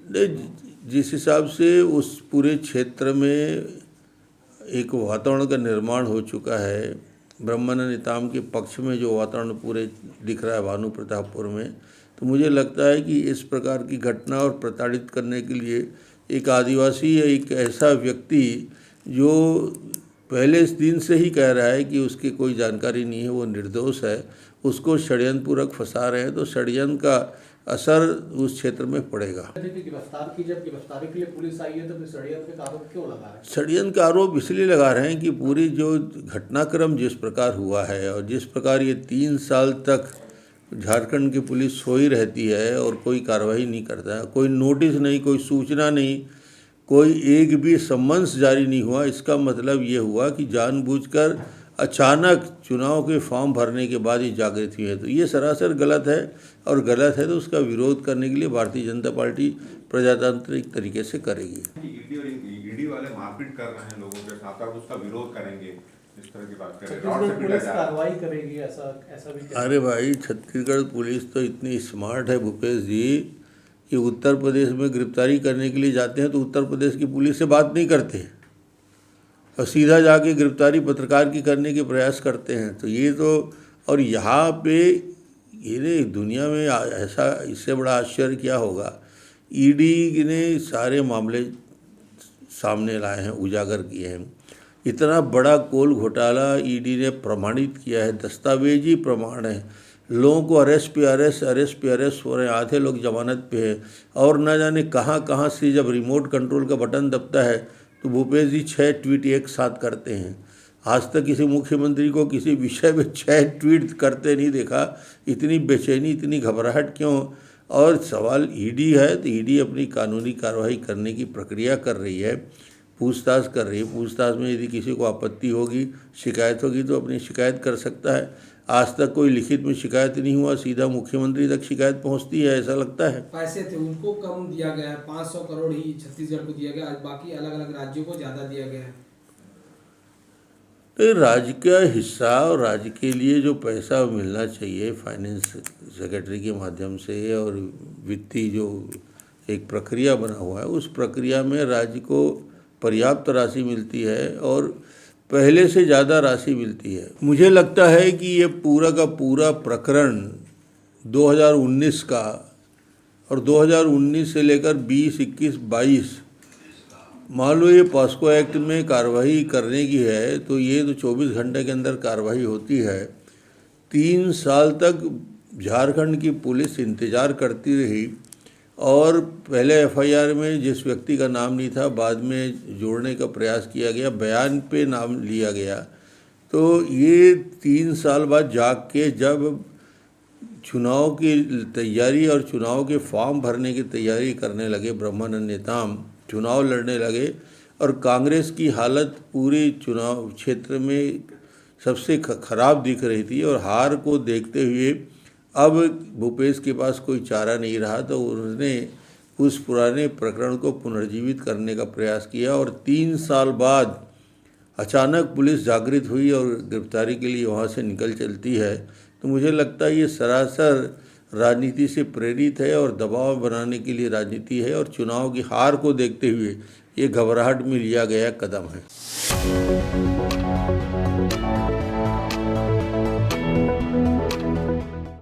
जिस हिसाब से उस पूरे क्षेत्र में एक वातावरण का निर्माण हो चुका है, ब्रह्मानंद नेताम के पक्ष में जो वातावरण पूरे दिख रहा है भानु प्रतापपुर में, तो मुझे लगता है कि इस प्रकार की घटना और प्रताड़ित करने के लिए एक आदिवासी या एक ऐसा व्यक्ति जो पहले इस दिन से ही कह रहा है कि उसकी कोई जानकारी नहीं है, वो निर्दोष है, उसको षड्यंत्रपूर्वक फंसा रहे हैं, तो षड्यंत्र का असर उस क्षेत्र में पड़ेगा। गिरफ्तार की, जब गिरफ्तारी के लिए पुलिस आई है तो फिर षड्यंत्र का आरोप क्यों लगा रहे हैं? षड्यंत्र का आरोप इसलिए लगा रहे हैं कि पूरी जो घटनाक्रम जिस प्रकार हुआ है और जिस प्रकार ये 3 साल तक झारखंड की पुलिस सोई रहती है और कोई कार्रवाई नहीं करता, कोई नोटिस नहीं, कोई सूचना नहीं, कोई एक भी सम्मन्स जारी नहीं हुआ, इसका मतलब ये हुआ कि जानबूझकर अचानक चुनाव के फॉर्म भरने के बाद ही जागृत हुई है। तो ये सरासर गलत है, और गलत है तो उसका विरोध करने के लिए भारतीय जनता पार्टी प्रजातांत्रिक तरीके से करेगी। ईडी वाले मारपीट कर रहे हैं लोगों के साथ, आप उसका विरोध करेंगे, इस तरह की बात करें, छत्तीसगढ़ पुलिस कार्रवाई करेगी, ऐसा भी? अरे भाई, छत्तीसगढ़ पुलिस तो इतनी स्मार्ट है भूपेश जी कि उत्तर प्रदेश में गिरफ्तारी करने के लिए जाते हैं तो उत्तर प्रदेश की पुलिस से बात नहीं करते और सीधा जाके गिरफ्तारी पत्रकार की करने के प्रयास करते हैं। तो ये तो, और यहाँ पे ये दुनिया में ऐसा, इससे बड़ा आश्चर्य क्या होगा, ईडी ने सारे मामले सामने लाए हैं, उजागर किए हैं। इतना बड़ा कोल घोटाला ईडी ने प्रमाणित किया है, दस्तावेजी प्रमाण है, लोगों को अरेस्ट पे अरेस्ट हो रहे हैं, आधे लोग जमानत पे हैं, और न जाने कहाँ कहाँ से जब रिमोट कंट्रोल का बटन दबता है तो भूपेश जी 6 ट्वीट एक साथ करते हैं। आज तक किसी मुख्यमंत्री को किसी विषय में 6 ट्वीट करते नहीं देखा। इतनी बेचैनी, इतनी घबराहट क्यों? और सवाल ईडी है तो ईडी अपनी कानूनी कार्रवाई करने की प्रक्रिया कर रही है, पूछताछ कर रही है। पूछताछ में यदि किसी को आपत्ति होगी, शिकायत होगी तो अपनी शिकायत कर सकता है। आज तक कोई लिखित में शिकायत नहीं हुआ, सीधा मुख्यमंत्री तक शिकायत पहुंचती है, ऐसा लगता है। पैसे थे उनको कम दिया गया है, 500 करोड़ ही छत्तीसगढ़ को दिया गया, आज बाकी अलग अलग राज्यों को ज़्यादा दिया गया है। राज्य का हिस्सा और राज्य के लिए जो पैसा मिलना चाहिए फाइनेंस सेक्रेटरी के माध्यम से, और वित्तीय जो एक प्रक्रिया बना हुआ है, उस प्रक्रिया में राज्य को पर्याप्त राशि मिलती है और पहले से ज़्यादा राशि मिलती है। मुझे लगता है कि ये पूरा का पूरा प्रकरण 2019 का, और 2019 से लेकर 20, 21, 22, मान लो ये पॉस्को एक्ट में कार्रवाई करने की है तो ये तो 24 घंटे के अंदर कार्रवाई होती है। 3 साल तक झारखंड की पुलिस इंतज़ार करती रही, और पहले एफआईआर में जिस व्यक्ति का नाम नहीं था बाद में जोड़ने का प्रयास किया गया, बयान पे नाम लिया गया। तो ये 3 साल बाद जाग के जब चुनाव की तैयारी और चुनाव के फॉर्म भरने की तैयारी करने लगे, ब्रह्मानंद नेताम चुनाव लड़ने लगे, और कांग्रेस की हालत पूरी चुनाव क्षेत्र में सबसे खराब दिख रही थी, और हार को देखते हुए अब भूपेश के पास कोई चारा नहीं रहा, तो उन्होंने उस पुराने प्रकरण को पुनर्जीवित करने का प्रयास किया। और 3 साल बाद अचानक पुलिस जागृत हुई और गिरफ्तारी के लिए वहाँ से निकल चलती है। तो मुझे लगता है ये सरासर राजनीति से प्रेरित है और दबाव बनाने के लिए राजनीति है, और चुनाव की हार को देखते हुए ये घबराहट में लिया गया कदम है।